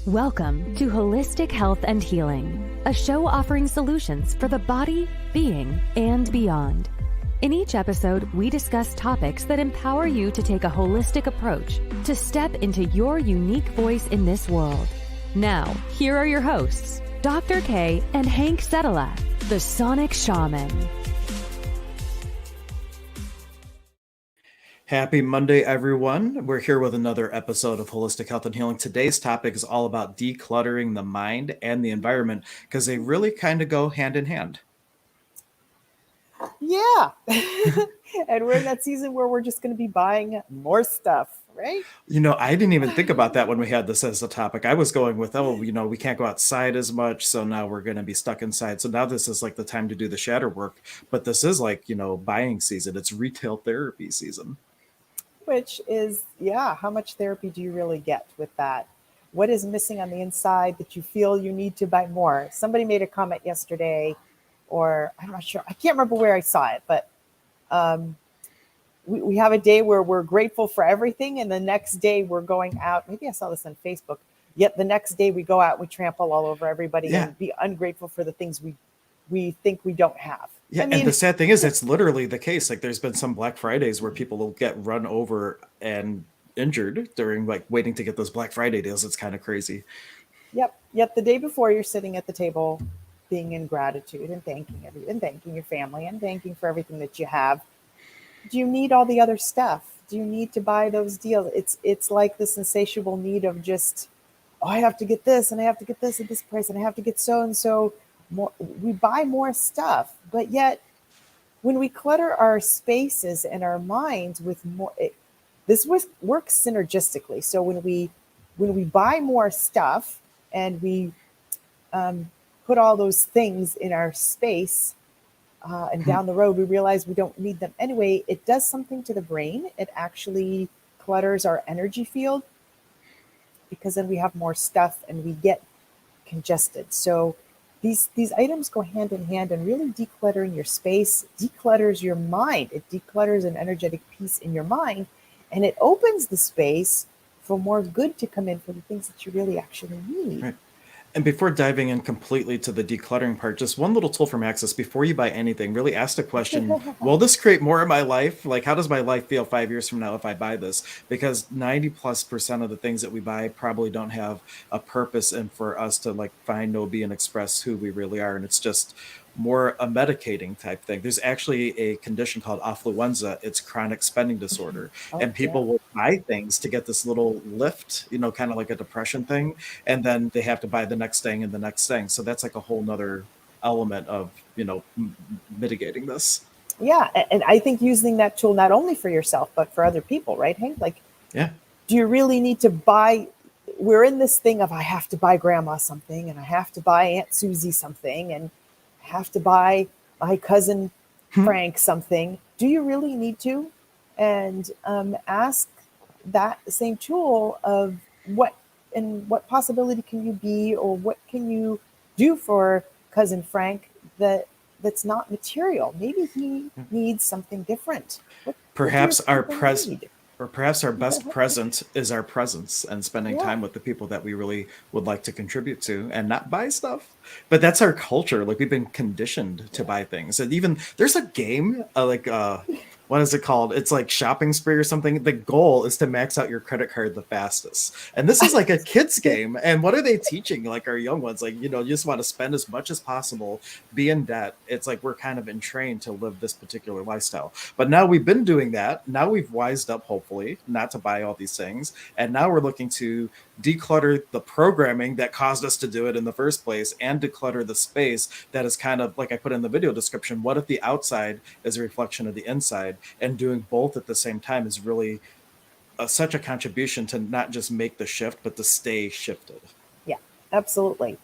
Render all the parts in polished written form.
Welcome to Holistic Health and Healing, a show offering solutions for the body, being, and beyond. In each episode, we discuss topics that empower you to take a holistic approach to step into your unique voice in this world. Now, here are your hosts, Dr. K and Hank Sedela, the Sonic Shaman. Happy Monday, everyone. We're here with another episode of Holistic Health and Healing. Today's topic is all about decluttering the mind and the environment because they really kind of go hand in hand. Yeah. And we're in that season where we're just going to be buying more stuff, right? You know, I didn't even think about that when we had this as a topic. I was going with, we can't go outside as much. So now we're going to be stuck inside. So now this is like the time to do the shadow work. But this is like, buying season. It's retail therapy season. Which is, how much therapy do you really get with that? What is missing on the inside that you feel you need to buy more? Somebody made a comment yesterday, or I'm not sure, I can't remember where I saw it, but we have a day where we're grateful for everything, and the next day we're going out. Maybe I saw this on Facebook. Yet the next day we go out, we trample all over everybody and be ungrateful for the things we think we don't have. Yeah, and the sad thing is, it's literally the case. Like, there's been some Black Fridays where people will get run over and injured during waiting to get those Black Friday deals. It's kind of crazy. Yep. Yet the day before, you're sitting at the table, being in gratitude and thanking everyone, thanking your family, and thanking for everything that you have. Do you need all the other stuff? Do you need to buy those deals? It's like this insatiable need of just, I have to get this, and I have to get this at this price, and I have to get so and so. More, we buy more stuff, but yet when we clutter our spaces and our minds with more, this works synergistically. So when we buy more stuff and we put all those things in our space, and down the road we realize we don't need them anyway, it does something to the brain. It actually clutters our energy field, because then we have more stuff and we get congested. So these items go hand in hand, and really decluttering your space declutters your mind. It declutters an energetic piece in your mind, and it opens the space for more good to come in, for the things that you really actually need. Right. And before diving in completely to the decluttering part, just one little tool from Access: before you buy anything, really ask the question, will this create more in my life? Like, how does my life feel 5 years from now if I buy this? Because 90+% of the things that we buy probably don't have a purpose and for us to find, know, be, and express who we really are. And it's just more a medicating type thing. There's actually a condition called affluenza. It's chronic spending disorder. And people will buy things to get this little lift, kind of like a depression thing. And then they have to buy the next thing and the next thing. So that's like a whole nother element of, mitigating this. Yeah. And I think using that tool, not only for yourself, but for other people, right, Hank? Do you really need to buy? We're in this thing of, I have to buy grandma something, and I have to buy Aunt Susie something, and have to buy my cousin Frank something. Do you really need to? And ask that same tool of what possibility can you be, or what can you do for cousin Frank that's not material? Maybe he needs something different. Perhaps our best present is our presence, and spending time with the people that we really would like to contribute to, and not buy stuff. But that's our culture. We've been conditioned to buy things. And even there's a game what is it called? It's like Shopping Spree or something. The goal is to max out your credit card the fastest. And this is like a kid's game. And what are they teaching our young ones? You just want to spend as much as possible, be in debt. It's like we're kind of entrained to live this particular lifestyle. But now we've been doing that. Now we've wised up, hopefully, not to buy all these things. And now we're looking to declutter the programming that caused us to do it in the first place, and declutter the space that is kind of like I put in the video description. What if the outside is a reflection of the inside? And doing both at the same time is really such a contribution to not just make the shift, but to stay shifted. Yeah, absolutely.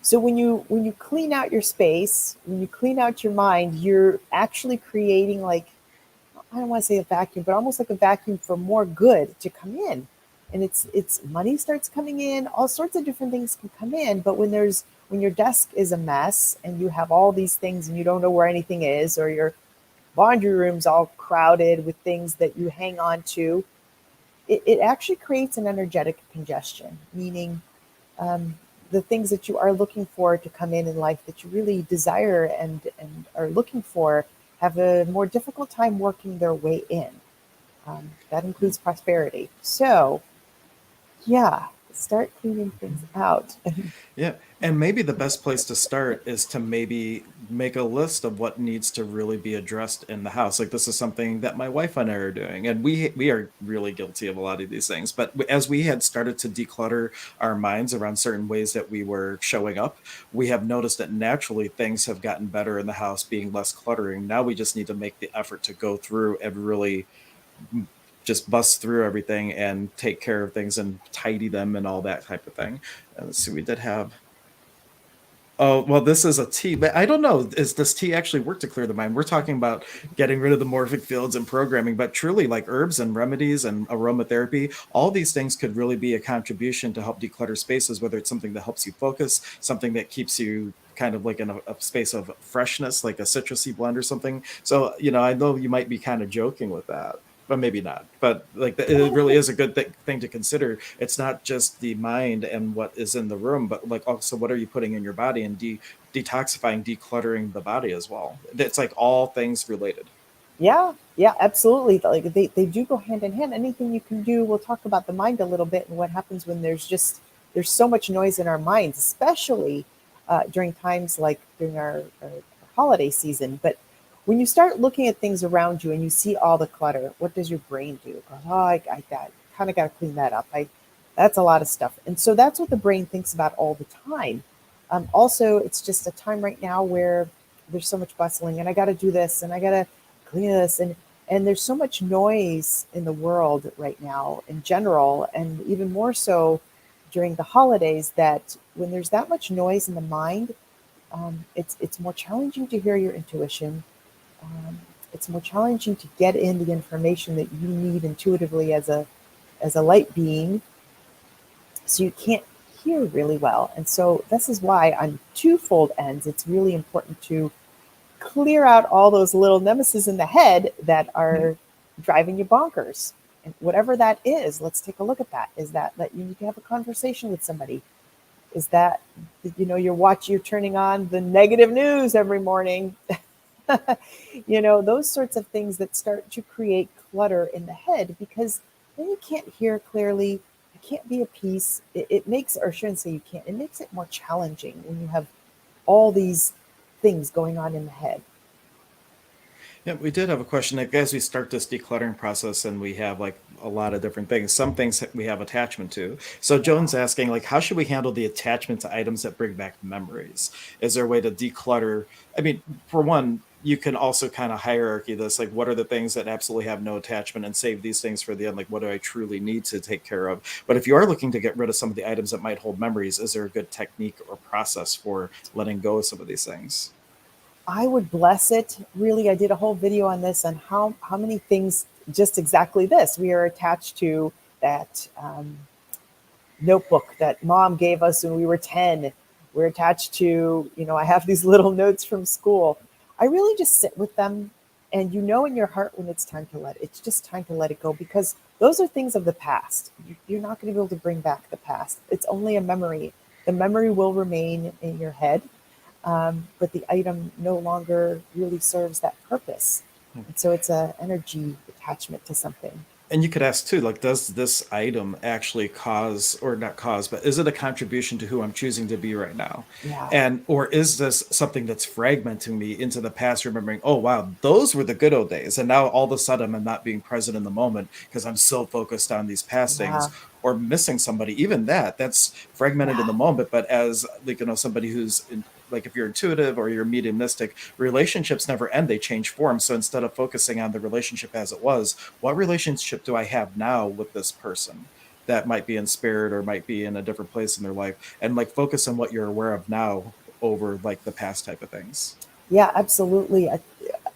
So when you clean out your space, when you clean out your mind, you're actually creating, I don't want to say a vacuum, but almost like a vacuum for more good to come in. And it's money starts coming in, all sorts of different things can come in. But when your desk is a mess and you have all these things and you don't know where anything is, or your laundry room's all crowded with things that you hang on to, it actually creates an energetic congestion, meaning the things that you are looking for to come in life that you really desire and are looking for have a more difficult time working their way in. That includes prosperity. So, yeah, start cleaning things out. Yeah. And maybe the best place to start is to maybe make a list of what needs to really be addressed in the house. Like this is something that my wife and I are doing, and we are really guilty of a lot of these things. But as we had started to declutter our minds around certain ways that we were showing up, we have noticed that naturally things have gotten better in the house, being less cluttering. Now we just need to make the effort to go through and really just bust through everything and take care of things and tidy them and all that type of thing. Let's see, we did have. Oh, well, this is a tea, but I don't know. Is this tea actually work to clear the mind? We're talking about getting rid of the morphic fields and programming, but truly, like herbs and remedies and aromatherapy, all these things could really be a contribution to help declutter spaces, whether it's something that helps you focus, something that keeps you kind of like in a space of freshness, like a citrusy blend or something. So, I know you might be kind of joking with that, but maybe not. But like it really is a good thing to consider. It's not just the mind and what is in the room, but like also what are you putting in your body and detoxifying, decluttering the body as well. It's like all things related. Yeah, yeah, absolutely. Like they do go hand in hand. Anything you can do, we'll talk about the mind a little bit and what happens when there's so much noise in our minds, especially during times like during our holiday season. But when you start looking at things around you and you see all the clutter, what does your brain do? It goes, oh, I got kind of got to clean that up. That's a lot of stuff, and so that's what the brain thinks about all the time. Also, it's just a time right now where there's so much bustling, and I got to do this, and I got to clean this, and there's so much noise in the world right now in general, and even more so during the holidays. That when there's that much noise in the mind, it's more challenging to hear your intuition. Um, it's more challenging to get in the information that you need intuitively as a light being, so you can't hear really well. And so this is why on twofold ends, it's really important to clear out all those little nemesis in the head that are driving you bonkers. And whatever that is, let's take a look at that. Is that you need to have a conversation with somebody? Is that you're turning on the negative news every morning? Those sorts of things that start to create clutter in the head, because then you can't hear clearly. You can't be at peace. It makes, or I shouldn't say you can't, it makes it more challenging when you have all these things going on in the head. Yeah, we did have a question. Like, as we start this decluttering process and we have like a lot of different things, some things that we have attachment to. So Joan's asking, like, how should we handle the attachment to items that bring back memories? Is there a way to declutter? I mean, for one, you can also kind of hierarchy this, like what are the things that absolutely have no attachment and save these things for the end? Like, what do I truly need to take care of? But if you are looking to get rid of some of the items that might hold memories, is there a good technique or process for letting go of some of these things? I would bless it. Really, I did a whole video on this, on how many things, just exactly this, we are attached to that notebook that mom gave us when we were 10. We're attached to, I have these little notes from school. I really just sit with them, and in your heart when it's just time to let it go, because those are things of the past. You're not going to be able to bring back the past. It's only a memory. The memory will remain in your head, but the item no longer really serves that purpose. And so it's a energy attachment to something. And you could ask too, like, does this item actually cause, or not cause, but is it a contribution to who I'm choosing to be right now? Yeah. And, or is this something that's fragmenting me into the past, remembering, oh, wow, those were the good old days. And now all of a sudden I'm not being present in the moment because I'm so focused on these past things, Yeah. or missing somebody. Even that's fragmented in Yeah. the moment. But as, like, somebody who's in, like, if you're intuitive or you're mediumistic, relationships never end, they change form. So instead of focusing on the relationship as it was, what relationship do I have now with this person that might be in spirit or might be in a different place in their life, and like focus on what you're aware of now over like the past type of things. Yeah, absolutely.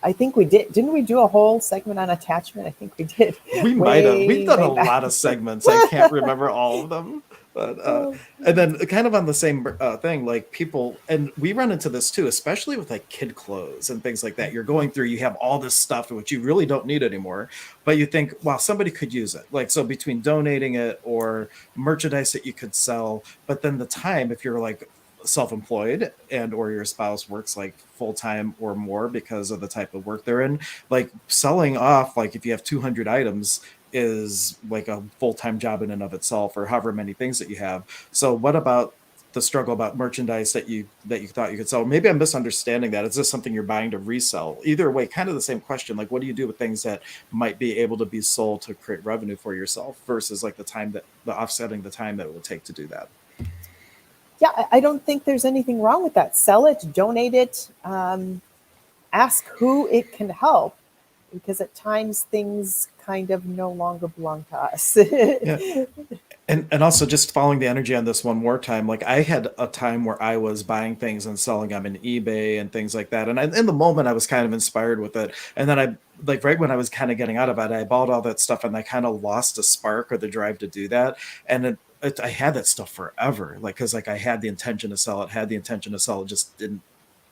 I think we did. Didn't we do a whole segment on attachment? I think we did We might have. We've way, done a way back. lot of segments. I can't remember all of them. But Oh, and then kind of on the same thing, like people, and we run into this too, especially with like kid clothes and things like that. You're going through, you have all this stuff which you really don't need anymore, but you think, well, somebody could use it. Like, so between donating it or merchandise that you could sell, but then the time, if you're like self-employed and or your spouse works like full-time or more because of the type of work they're in, like selling off, like if you have 200 items, is like a full-time job in and of itself, or however many things that you have. So what about the struggle about merchandise that you thought you could sell? Maybe I'm misunderstanding that. Is this something you're buying to resell? Either way, kind of the same question. Like, what do you do with things that might be able to be sold to create revenue for yourself versus like the offsetting the time that it would take to do that? yeah, I don't think there's anything wrong with that. Sell it, donate it, ask who it can help, because at times things kind of no longer belong to us. Yeah. And also just following the energy on this one more time, like I had a time where I was buying things and selling them in eBay and things like that. And in the moment I was kind of inspired with it. And then I, like right when I was kind of getting out of it, I bought all that stuff and I kind of lost the spark or the drive to do that. And I had that stuff forever. Like, cause like I had the intention to sell it, just didn't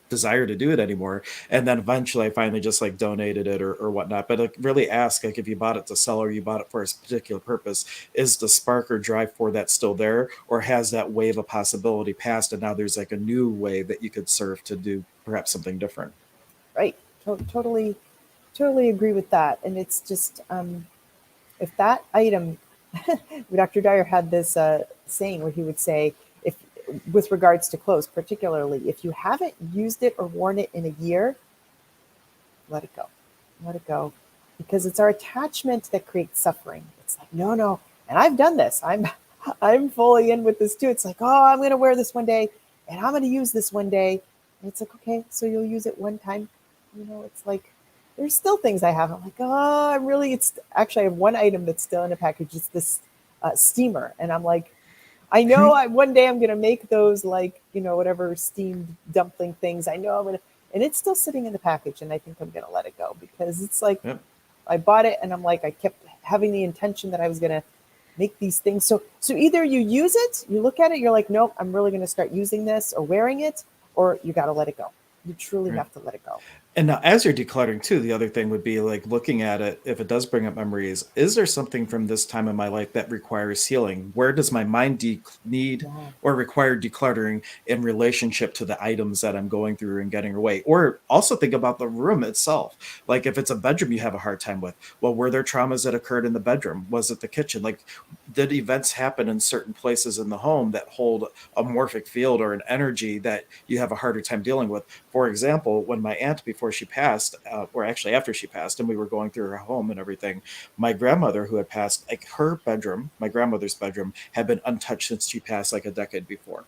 desire to do it anymore. And then eventually I finally just like donated it or whatnot. But like really ask, like if you bought it to sell or you bought it for a particular purpose, is the spark or drive for that still there? Or has that wave of possibility passed and now there's like a new wave that you could serve to do perhaps something different? Right. Totally, totally agree with that. And it's just, if that item, Dr. Dyer had this saying where he would say, if with regards to clothes, particularly, if you haven't used it or worn it in a year, let it go. Let it go. Because it's our attachment that creates suffering. It's like, no, no. And I've done this. I'm fully in with this too. It's like, oh, I'm gonna wear this one day and I'm gonna use this one day. And it's like, okay, so you'll use it one time. It's like there's still things I have. I'm like, oh, it's actually I have one item that's still in a package. It's this steamer. And I'm like, I know one day I'm going to make those like, whatever steamed dumpling things. I know I'm going to, and it's still sitting in the package. And I think I'm going to let it go because it's like, Yep. I bought it and I'm like, I kept having the intention that I was going to make these things. So either you use it, you look at it, you're like, nope, I'm really going to start using this or wearing it, or you got to let it go. You truly Right. have to let it go. And now, as you're decluttering too, the other thing would be like looking at it. If it does bring up memories, is there something from this time in my life that requires healing? Where does my mind need Yeah. or require decluttering in relationship to the items that I'm going through and getting away? Or also think about the room itself. Like if it's a bedroom you have a hard time with, well, were there traumas that occurred in the bedroom? Was it the kitchen? Like, did events happen in certain places in the home that hold a morphic field or an energy that you have a harder time dealing with? For example, when my aunt, before she passed, or actually after she passed, and we were going through her home and everything, my grandmother who had passed, like her bedroom, my grandmother's bedroom, had been untouched since she passed like a decade before.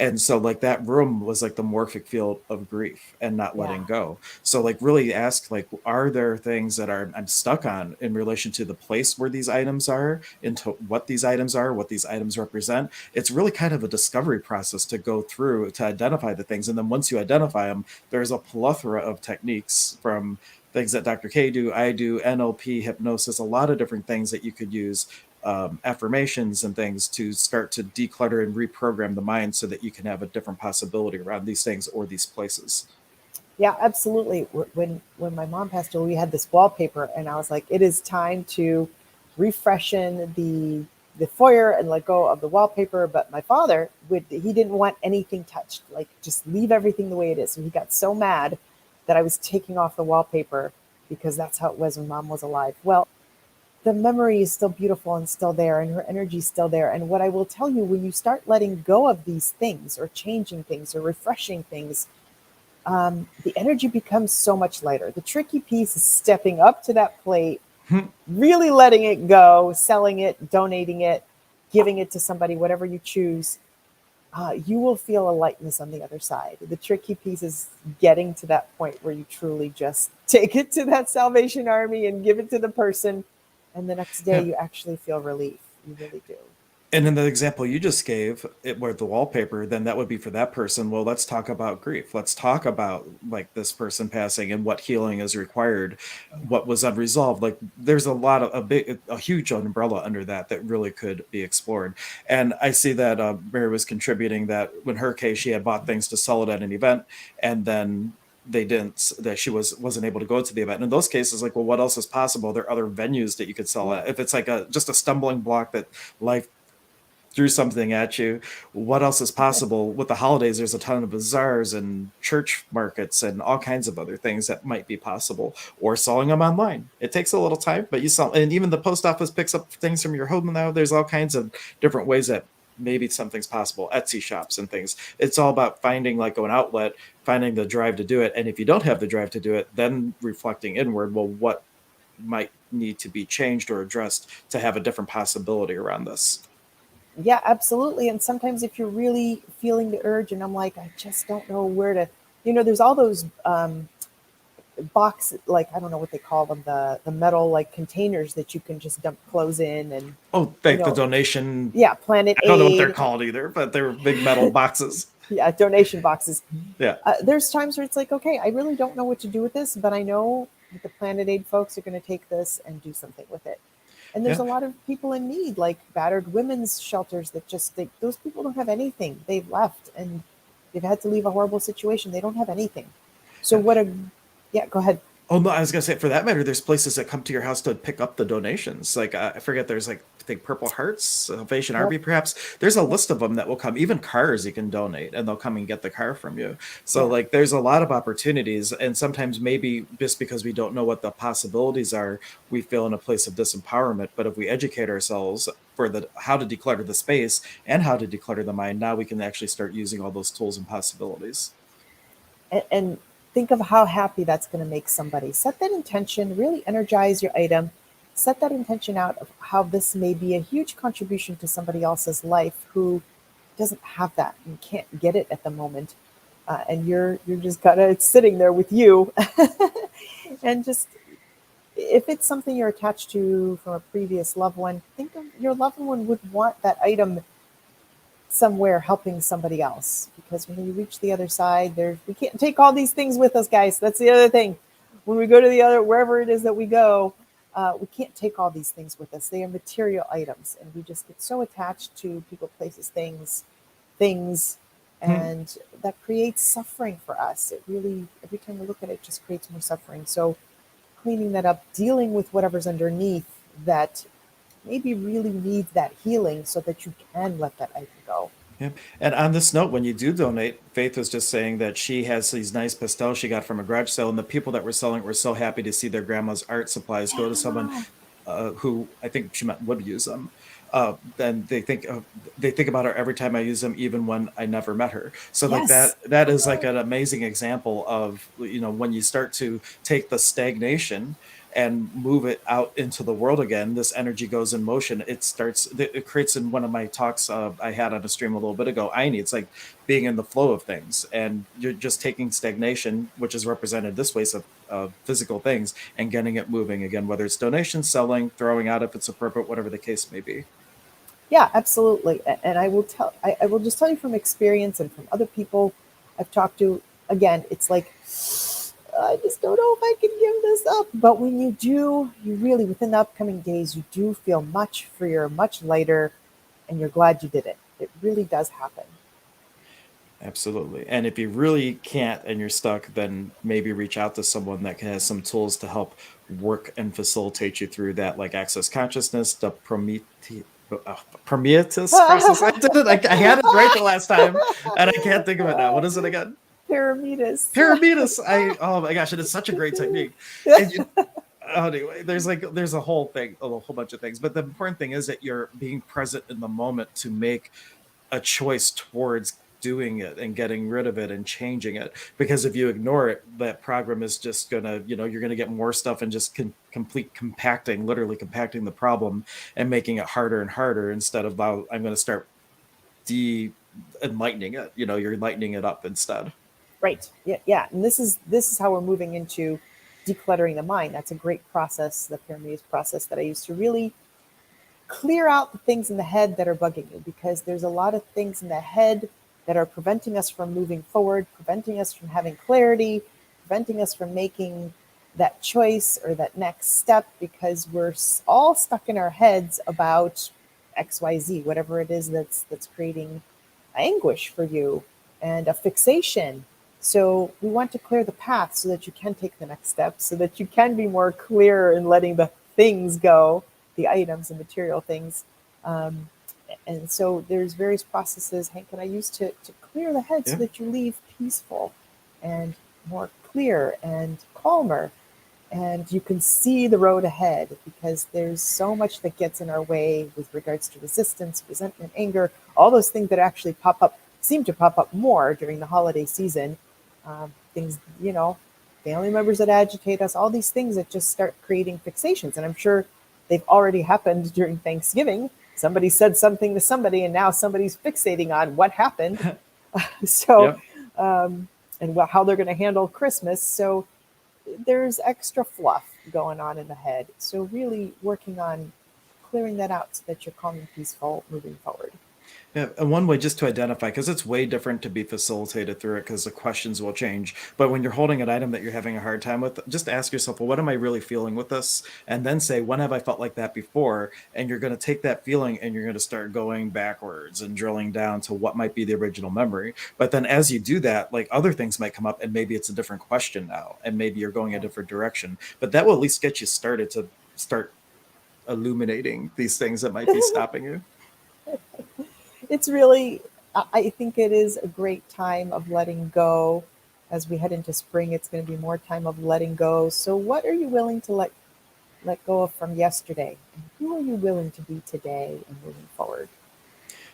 And so like that room was like the morphic field of grief and not Yeah. letting go. So like really ask, like, are there things that I'm stuck on in relation to the place where these items are, into what these items are, what these items represent? It's really kind of a discovery process to go through to identify the things. And then once you identify them, there's a plethora of techniques, from things that Dr. K do, I do, NLP, hypnosis, a lot of different things that you could use, affirmations and things, to start to declutter and reprogram the mind so that you can have a different possibility around these things or these places. Yeah, absolutely. When my mom passed away, we had this wallpaper, and I was like, it is time to refreshen the foyer and let go of the wallpaper. But my father he didn't want anything touched, like just leave everything the way it is. So he got so mad that I was taking off the wallpaper because that's how it was when mom was alive. Well, the memory is still beautiful and still there, and her energy is still there. And what I will tell you, when you start letting go of these things or changing things or refreshing things, the energy becomes so much lighter. The tricky piece is stepping up to that plate, really letting it go, selling it, donating it, giving it to somebody, whatever you choose. You will feel a lightness on the other side. The tricky piece is getting to that point where you truly just take it to that Salvation Army and give it to the person. And the next day Yeah. you actually feel relief. You really do. And in the example you just gave, it where the wallpaper, then that would be for that person. Well, let's talk about grief. Let's talk about like this person passing and what healing is required, what was unresolved. Like there's a lot of a huge umbrella under that that really could be explored. And I see that Mary was contributing that in her case, she had bought things to sell it at an event, and then they didn't that she wasn't able to go to the event. And in those cases, like, well, what else is possible? There are other venues that you could sell at. If it's like a just a stumbling block that life threw something at you, what else is possible? With the holidays, there's a ton of bazaars and church markets and all kinds of other things that might be possible, or selling them online. It takes a little time, but you sell, and even the post office picks up things from your home now. There's all kinds of different ways that maybe something's possible. Etsy shops and things. It's all about finding like an outlet, finding the drive to do it. And if you don't have the drive to do it, then reflecting inward, well, what might need to be changed or addressed to have a different possibility around this? Yeah, absolutely. And sometimes if you're really feeling the urge, and I'm like, I just don't know where to, there's all those box, like, I don't know what they call them, the metal like containers that you can just dump clothes in, and Oh, like the donation. yeah, Planet I don't know what they're Aid. called either, but they're big metal boxes. Yeah, donation boxes. Yeah. There's times where it's like, okay, I really don't know what to do with this, but I know that the Planet Aid folks are going to take this and do something with it. And there's Yeah. a lot of people in need, like battered women's shelters that just, those people don't have anything. They've left and they've had to leave a horrible situation. They don't have anything. So yeah, go ahead. Oh no, I was gonna say for that matter, there's places that come to your house to pick up the donations. Like I forget, there's like I think Purple Hearts, Salvation Yep. Army, perhaps. There's a list of them that will come. Even cars you can donate, and they'll come and get the car from you. So Yeah. like, there's a lot of opportunities, and sometimes maybe just because we don't know what the possibilities are, we feel in a place of disempowerment. But if we educate ourselves for the how to declutter the space and how to declutter the mind, now we can actually start using all those tools and possibilities. And think of how happy that's going to make somebody. Set that intention, really energize your item. Set that intention out of how this may be a huge contribution to somebody else's life who doesn't have that and can't get it at the moment. And you're just kind of it's sitting there with you. And just if it's something you're attached to from a previous loved one, think of your loved one would want that item somewhere helping somebody else, because when you reach the other side, we can't take all these things with us, guys. That's the other thing. When we go to the other, wherever it is that we go, we can't take all these things with us. They are material items, and we just get so attached to people, places, things, Hmm. and that creates suffering for us. It really, every time we look at it, just creates more suffering. So cleaning that up, dealing with whatever's underneath that maybe really needs that healing so that you can let that item go. Yeah. And on this note, when you do donate, Faith was just saying that she has these nice pastels she got from a garage sale, and the people that were selling it were so happy to see their grandma's art supplies go to someone Yeah. who I think she meant would use them. Then they think about her every time I use them, even when I never met her. So like Yes. that is like an amazing example of, when you start to take the stagnation and move it out into the world again, this energy goes in motion. It creates, in one of my talks I had on a stream a little bit ago, it's like being in the flow of things, and you're just taking stagnation, which is represented this way of physical things, and getting it moving again, whether it's donation, selling, throwing out if it's appropriate, whatever the case may be. Yeah, absolutely. And I will just tell you from experience and from other people I've talked to, again, it's like, I just don't know if I can give this up. But when you do, you really, within the upcoming days, you do feel much freer, much lighter, and you're glad you did it. It really does happen. Absolutely. And if you really can't and you're stuck, then maybe reach out to someone that has some tools to help work and facilitate you through that, like access consciousnss, the Prometheus process. I did it. I had it right the last time, and I can't think of it now. What is it again? Pyramidas. Pyramidas. Oh my gosh, it is such a great technique. And anyway, there's a whole thing, a whole bunch of things. But the important thing is that you're being present in the moment to make a choice towards doing it and getting rid of it and changing it. Because if you ignore it, that program is just gonna, you're gonna get more stuff and just complete compacting, literally compacting the problem and making it harder and harder, instead of, I'm going to start enlightening it. You're lightening it up instead. Right. Yeah, yeah. And this is how we're moving into decluttering the mind. That's a great process, the Pyramids process that I used to really clear out the things in the head that are bugging you, because there's a lot of things in the head that are preventing us from moving forward, preventing us from having clarity, preventing us from making that choice or that next step, because we're all stuck in our heads about XYZ, whatever it is that's creating anguish for you and a fixation. So we want to clear the path so that you can take the next step, so that you can be more clear in letting the things go, the items and material things. Um, and so there's various processes, Hank, and I use to clear the head so Yeah. that you leave peaceful and more clear and calmer, and you can see the road ahead, because there's so much that gets in our way with regards to resistance, resentment, anger, all those things that actually pop up, seem to pop up more during the holiday season. Things, family members that agitate us, all these things that just start creating fixations. And I'm sure they've already happened during Thanksgiving. Somebody said something to somebody, and now somebody's fixating on what happened. So, Yep. and how they're going to handle Christmas. So there's extra fluff going on in the head. So really working on clearing that out so that you're calm and peaceful moving forward. Yeah, and one way just to identify, because it's way different to be facilitated through it, because the questions will change. But when you're holding an item that you're having a hard time with, just ask yourself, well, what am I really feeling with this? And then say, when have I felt like that before? And you're going to take that feeling and you're going to start going backwards and drilling down to what might be the original memory. But then as you do that, like other things might come up, and maybe it's a different question now, and maybe you're going a Yeah. different direction. But that will at least get you started to start illuminating these things that might be stopping you. It's really, I think it is a great time of letting go. As we head into spring, it's going to be more time of letting go. So what are you willing to let go of from yesterday? And who are you willing to be today and moving forward?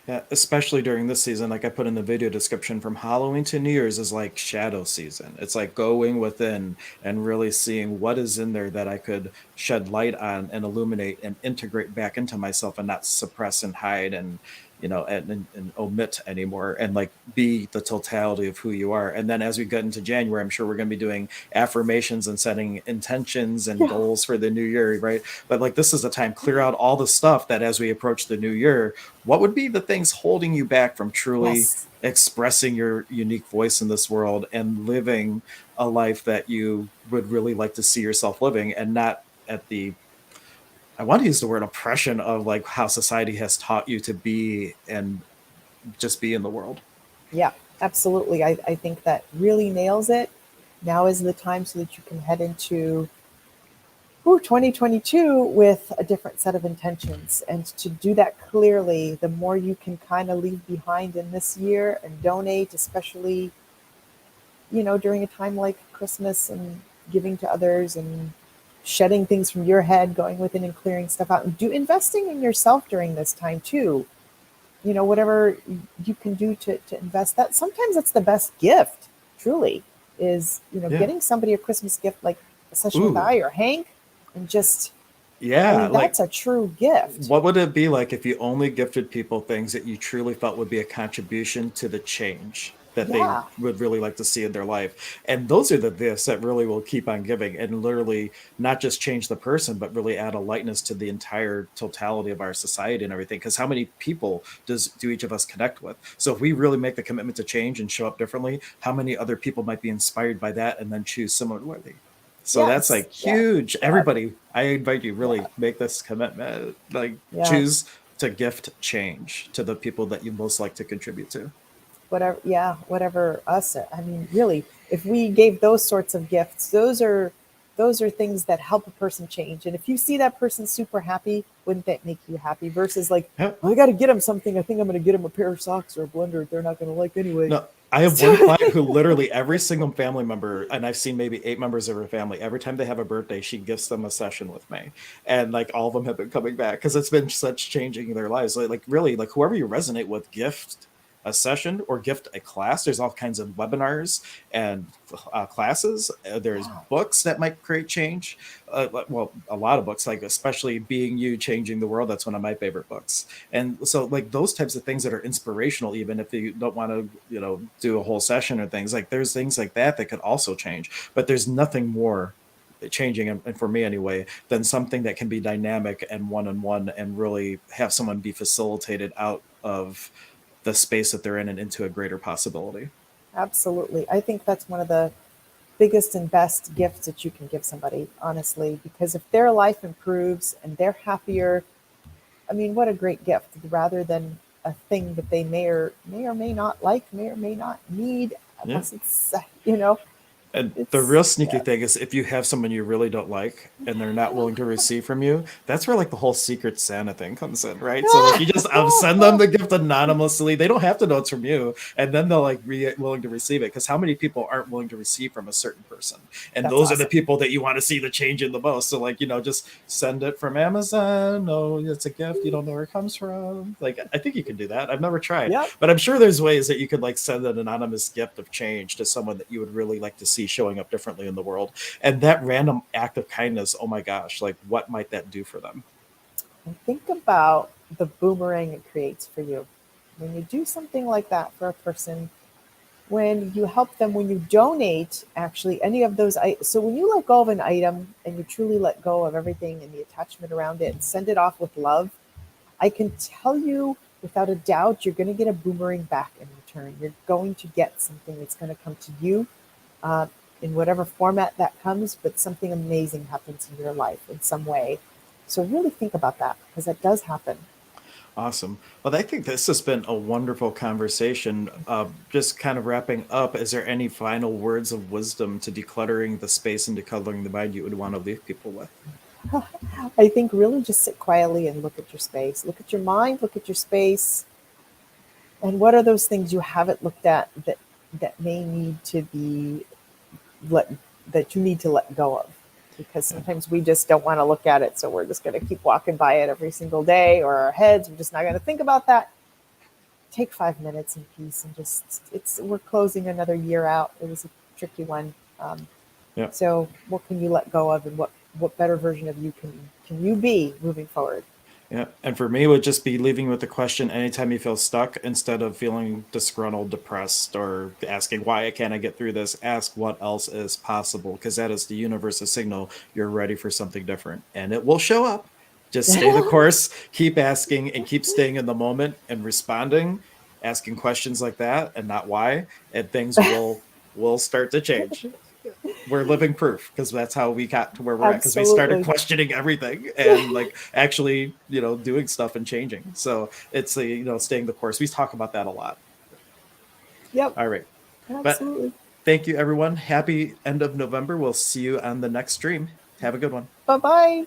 Yeah, especially during this season, like I put in the video description, from Halloween to New Year's is like shadow season. It's like going within and really seeing what is in there that I could shed light on and illuminate and integrate back into myself, and not suppress and hide and and omit anymore, and like be the totality of who you are. And then as we get into January, I'm sure we're going to be doing affirmations and setting intentions and Yeah. goals for the new year, right? But like this is the time, clear out all the stuff that as we approach the new year, what would be the things holding you back from truly Yes. expressing your unique voice in this world and living a life that you would really like to see yourself living, and not at the, I want to use the word oppression of like how society has taught you to be and just be in the world. Yeah, absolutely. I think that really nails it. Now is the time so that you can head into 2022 with a different set of intentions. And to do that clearly, the more you can kind of leave behind in this year and donate, especially, during a time like Christmas, and giving to others and shedding things from your head, going within and clearing stuff out, and do investing in yourself during this time too. Whatever you can do to invest, that sometimes that's the best gift, truly, is, Yeah. getting somebody a Christmas gift like a session with Ooh. I or Hank, and just, I Yeah. mean, Like, that's a true gift. what would it be like if you only gifted people things that you truly felt would be a contribution to the change that they Yeah. would really like to see in their life? And those are the gifts that really will keep on giving, and literally not just change the person, but really add a lightness to the entire totality of our society and everything. Because how many people do each of us connect with? So if we really make the commitment to change and show up differently, how many other people might be inspired by that and then choose similarly? So that's Yes. like Yeah. huge. Yeah. Everybody, I invite you, Yeah. really make this commitment. Like Yeah. choose to gift change to the people that you most like to contribute to. Whatever. Yeah. Whatever us. I mean, really, if we gave those sorts of gifts, those are things that help a person change. And if you see that person super happy, wouldn't that make you happy? Versus like, Yep. "Oh, I got to get them something. I think I'm going to get them a pair of socks or a blender they're not going to like anyway." No, I have one So, client who literally every single family member, and I've seen maybe 8 members of her family, every time they have a birthday, she gifts them a session with me. And like all of them have been coming back because it's been such changing their lives. Like really, like whoever you resonate with, gift a session or gift a class. There's all kinds of webinars and classes. There's yeah. books that might create change. Well, a lot of books, like especially Being You, Changing the World. That's one of my favorite books. And so like those types of things that are inspirational, even if you don't want to do a whole session or things, like there's things like that that could also change, but there's nothing more changing, and for me anyway, than something that can be dynamic and one-on-one and really have someone be facilitated out of the space that they're in and into a greater possibility. Absolutely. I think that's one of the biggest and best gifts that you can give somebody, honestly, because if their life improves and they're happier, I mean, what a great gift rather than a thing that they may not like, may or may not need, Yeah. unless it's, you know, And the it's, real sneaky yeah. thing is if you have someone you really don't like and they're not willing to receive from you, that's where like the whole secret Santa thing comes in, right? So like you just send them the gift anonymously. They don't have to know it's from you, and then they'll like be willing to receive it. Because how many people aren't willing to receive from a certain person? And That's those are the awesome. people that you want to see the change in the most. So like, just send it from Amazon. No, it's a gift. You don't know where it comes from. Like I think you can do that. I've never tried, Yep. but I'm sure there's ways that you could like send an anonymous gift of change to someone that you would really like to see showing up differently in the world. And that random act of kindness, oh my gosh, like what might that do for them? And think about the boomerang it creates for you. When you do something like that for a person, when you help them, when you donate actually any of those, so when you let go of an item and you truly let go of everything and the attachment around it and send it off with love, I can tell you without a doubt, you're going to get a boomerang back in return. You're going to get something that's going to come to you uh, in whatever format that comes, but something amazing happens in your life in some way. So really think about that because that does happen. Awesome. Well, I think this has been a wonderful conversation. Just kind of wrapping up, is there any final words of wisdom to decluttering the space and decluttering the mind you would want to leave people with? I think really just sit quietly and look at your space, look at your mind, look at your space, and what are those things you haven't looked at that may need to be let that you need to let go of, because Yeah. sometimes we just don't want to look at it, so we're just going to keep walking by it every single day, or our heads we're just not going to think about that. Take 5 minutes in peace and just it's we're closing another year out. It was a tricky one. Yeah. So what can you let go of, and what better version of you can you be moving forward? Yeah. And for me, it would just be leaving with the question anytime you feel stuck, instead of feeling disgruntled, depressed, or asking, why can't I get through this? Ask what else is possible, because that is the universe's signal you're ready for something different. And it will show up. Just stay the course, keep asking, and keep staying in the moment and responding, asking questions like that and not why, and things will start to change. We're living proof, because that's how we got to where we're at, because we started Absolutely. questioning everything and like actually doing stuff and changing. So it's staying the course. We talk about that a lot. Yep. All right, but Absolutely. thank you everyone. Happy end of November. We'll see you on the next stream. Have a good one. Bye bye.